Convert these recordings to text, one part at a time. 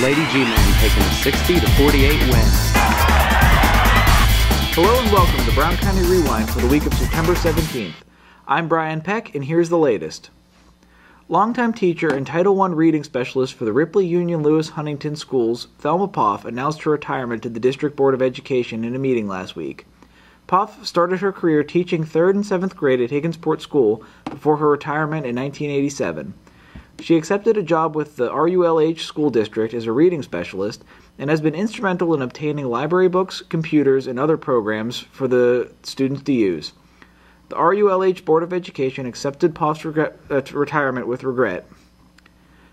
Lady G-Men taking a 60-48 win. Hello and welcome to Brown County Rewind for the week of September 17th. I'm Brian Peck, and here's the latest. Longtime teacher and Title I reading specialist for the Ripley Union Lewis Huntington Schools, Thelma Poff announced her retirement to the District Board of Education in a meeting last week. Poff started her career teaching 3rd and 7th grade at Higginsport School before her retirement in 1987. She accepted a job with the RULH School District as a reading specialist and has been instrumental in obtaining library books, computers, and other programs for the students to use. The RULH Board of Education accepted Poff's retirement with regret.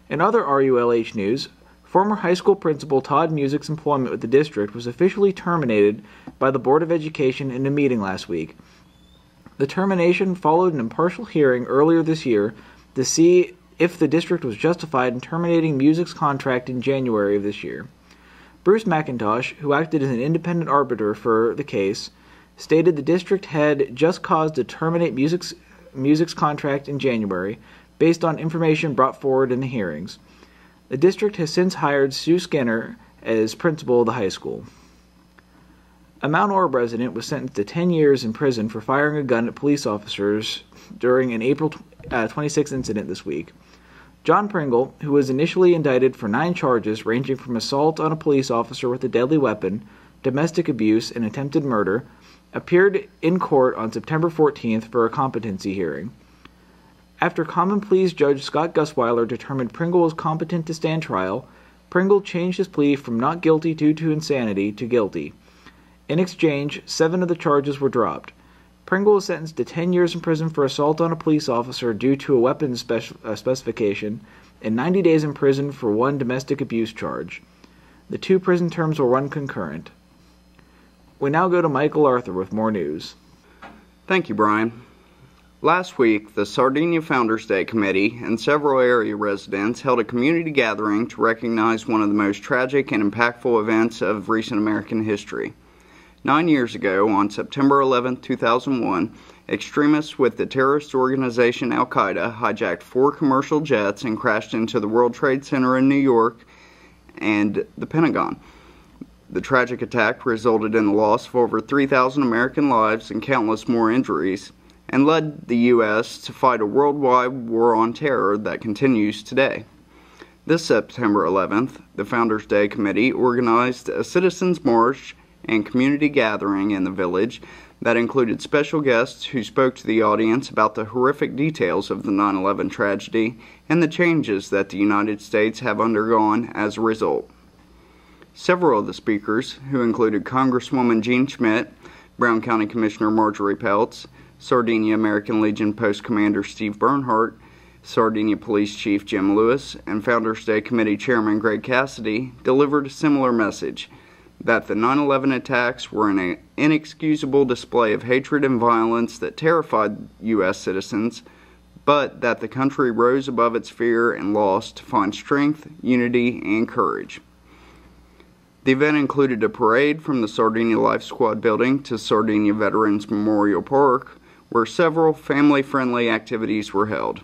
In other RULH news, former high school principal Todd Music's employment with the district was officially terminated by the Board of Education in a meeting last week. The termination followed an impartial hearing earlier this year to see if the district was justified in terminating Music's contract in January of this year. Bruce McIntosh, who acted as an independent arbiter for the case, stated the district had just cause to terminate Music's contract in January based on information brought forward in the hearings. The district has since hired Sue Skinner as principal of the high school. A Mount Orab resident was sentenced to 10 years in prison for firing a gun at police officers during an April 26 incident this week. John Pringle, who was initially indicted for 9 charges ranging from assault on a police officer with a deadly weapon, domestic abuse, and attempted murder, appeared in court on September 14th for a competency hearing. After Common Pleas Judge Scott Gusweiler determined Pringle was competent to stand trial, Pringle changed his plea from not guilty due to insanity to guilty. In exchange, 7 of the charges were dropped. Pringle was sentenced to 10 years in prison for assault on a police officer due to a weapons specification and 90 days in prison for 1 domestic abuse charge. The 2 prison terms will run concurrent. We now go to Michael Arthur with more news. Thank you, Brian. Last week, the Sardinia Founders Day Committee and several area residents held a community gathering to recognize one of the most tragic and impactful events of recent American history. 9 years ago, on September 11, 2001, extremists with the terrorist organization Al-Qaeda hijacked 4 commercial jets and crashed into the World Trade Center in New York and the Pentagon. The tragic attack resulted in the loss of over 3,000 American lives and countless more injuries, and led the U.S. to fight a worldwide war on terror that continues today. This September 11th, the Founders Day Committee organized a citizens' march and community gathering in the village that included special guests who spoke to the audience about the horrific details of the 9/11 tragedy and the changes that the United States have undergone as a result. Several of the speakers, who included Congresswoman Jean Schmidt, Brown County Commissioner Marjorie Peltz, Sardinia American Legion Post Commander Steve Bernhardt, Sardinia Police Chief Jim Lewis, and Founders Day Committee Chairman Greg Cassidy, delivered a similar message: that the 9/11 attacks were an inexcusable display of hatred and violence that terrified U.S. citizens, but that the country rose above its fear and loss to find strength, unity, and courage. The event included a parade from the Sardinia Life Squad building to Sardinia Veterans Memorial Park, where several family-friendly activities were held.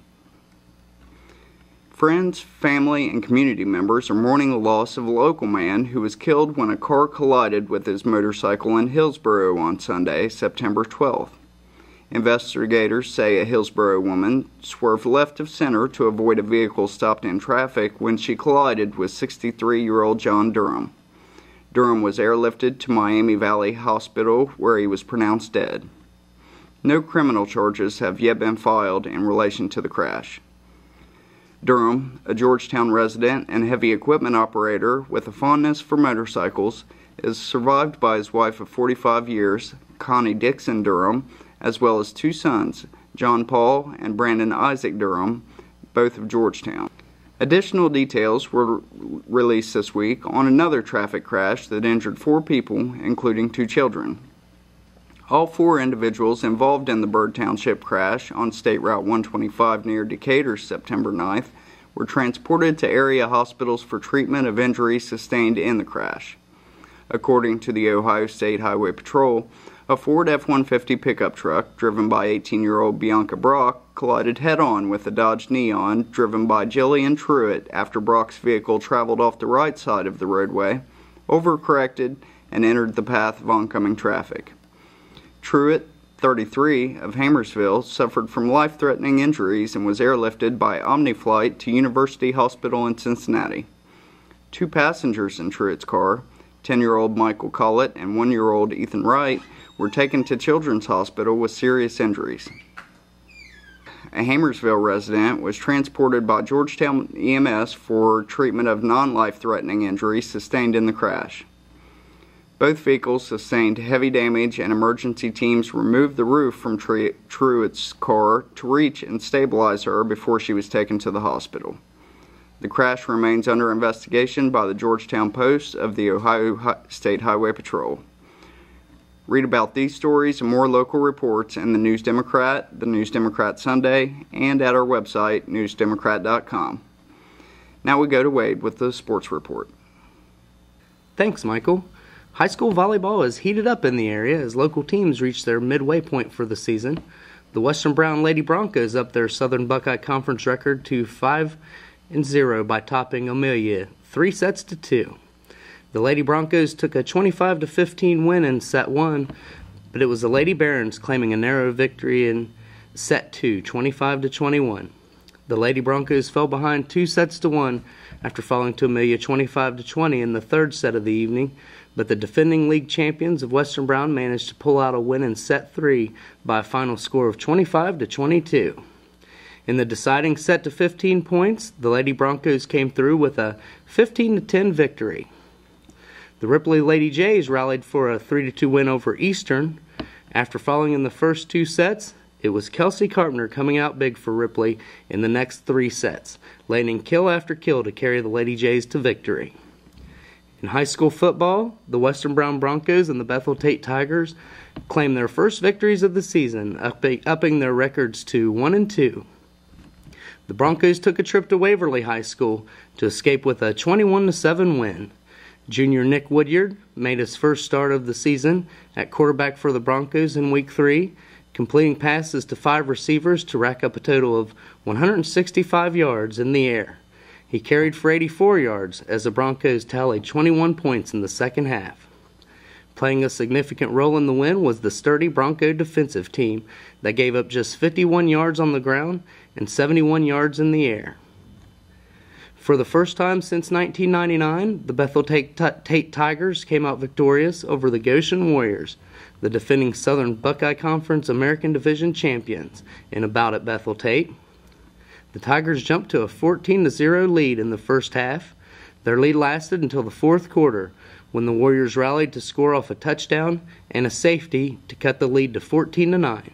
Friends, family, and community members are mourning the loss of a local man who was killed when a car collided with his motorcycle in Hillsborough on Sunday, September 12th. Investigators say a Hillsborough woman swerved left of center to avoid a vehicle stopped in traffic when she collided with 63-year-old John Durham. Durham was airlifted to Miami Valley Hospital, where he was pronounced dead. No criminal charges have yet been filed in relation to the crash. Durham, a Georgetown resident and heavy equipment operator with a fondness for motorcycles, is survived by his wife of 45 years, Connie Dixon Durham, as well as 2 sons, John Paul and Brandon Isaac Durham, both of Georgetown. Additional details were released this week on another traffic crash that injured 4 people, including 2 children. All 4 individuals involved in the Byrd Township crash on State Route 125 near Decatur September 9th were transported to area hospitals for treatment of injuries sustained in the crash. According to the Ohio State Highway Patrol, A Ford F-150 pickup truck, driven by 18-year-old Bianca Brock, collided head-on with a Dodge Neon, driven by Jillian Truitt after Brock's vehicle traveled off the right side of the roadway, overcorrected, and entered the path of oncoming traffic. Truitt, 33, of Hammersville, suffered from life-threatening injuries and was airlifted by Omniflight to University Hospital in Cincinnati. 2 passengers in Truitt's car, 10-year-old Michael Collett and 1-year-old Ethan Wright, were taken to Children's Hospital with serious injuries. A Hammersville resident was transported by Georgetown EMS for treatment of non-life-threatening injuries sustained in the crash. Both vehicles sustained heavy damage, and emergency teams removed the roof from Truitt's car to reach and stabilize her before she was taken to the hospital. The crash remains under investigation by the Georgetown Post of the Ohio State Highway Patrol. Read about these stories and more local reports in the News Democrat, the News Democrat Sunday, and at our website, newsdemocrat.com. Now we go to Wade with the sports report. Thanks, Michael. High school volleyball is heated up in the area as local teams reach their midway point for the season. The Western Brown Lady Broncos up their Southern Buckeye Conference record to 5-0 by topping Amelia 3-2. The Lady Broncos took a 25-15 win in Set 1, but it was the Lady Barons claiming a narrow victory in Set 2, 25-21. The Lady Broncos fell behind 2-1 after falling to Amelia 25-20 in the third set of the evening, but the defending league champions of Western Brown managed to pull out a win in Set 3 by a final score of 25-22. In the deciding set to 15 points, the Lady Broncos came through with a 15-10 victory. The Ripley Lady Jays rallied for a 3-2 win over Eastern. After falling in the first 2 sets, it was Kelsey Carpenter coming out big for Ripley in the next 3 sets, landing kill after kill to carry the Lady Jays to victory. In high school football, the Western Brown Broncos and the Bethel Tate Tigers claimed their first victories of the season, upping their records to 1-2. The Broncos took a trip to Waverly High School to escape with a 21-7 win. Junior Nick Woodyard made his first start of the season at quarterback for the Broncos in Week 3, completing passes to 5 receivers to rack up a total of 165 yards in the air. He carried for 84 yards as the Broncos tallied 21 points in the second half. Playing a significant role in the win was the sturdy Bronco defensive team that gave up just 51 yards on the ground and 71 yards in the air. For the first time since 1999, the Bethel Tate Tigers came out victorious over the Goshen Warriors, the defending Southern Buckeye Conference American Division champions, in a bout at Bethel Tate. The Tigers jumped to a 14-0 lead in the first half. Their lead lasted until the fourth quarter, when the Warriors rallied to score off a touchdown and a safety to cut the lead to 14-9.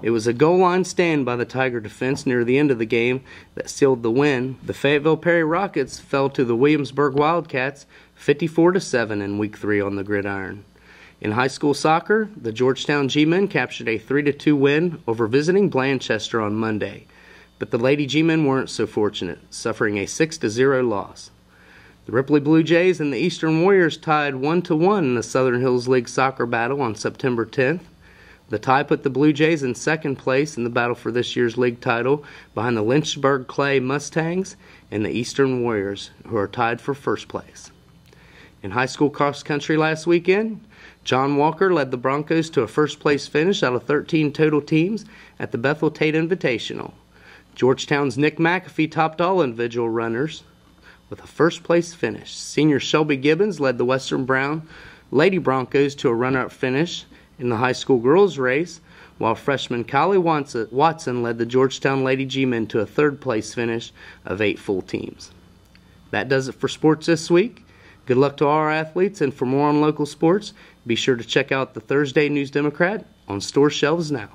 It was a goal line stand by the Tiger defense near the end of the game that sealed the win. The Fayetteville Perry Rockets fell to the Williamsburg Wildcats 54-7 in Week 3 on the gridiron. In high school soccer, the Georgetown G-Men captured a 3-2 win over visiting Blanchester on Monday, but the Lady G-Men weren't so fortunate, suffering a 6-0 loss. The Ripley Blue Jays and the Eastern Warriors tied 1-1 in the Southern Hills League soccer battle on September 10th. The tie put the Blue Jays in second place in the battle for this year's league title, behind the Lynchburg Clay Mustangs and the Eastern Warriors, who are tied for first place. In high school cross country last weekend, John Walker led the Broncos to a first place finish out of 13 total teams at the Bethel Tate Invitational. Georgetown's Nick McAfee topped all individual runners with a first place finish. Senior Shelby Gibbons led the Western Brown Lady Broncos to a runner-up finish in the high school girls race, while freshman Kylie Watson led the Georgetown Lady G-Men to a third-place finish of 8 full teams. That does it for sports this week. Good luck to all our athletes, and for more on local sports, be sure to check out the Thursday News Democrat on store shelves now.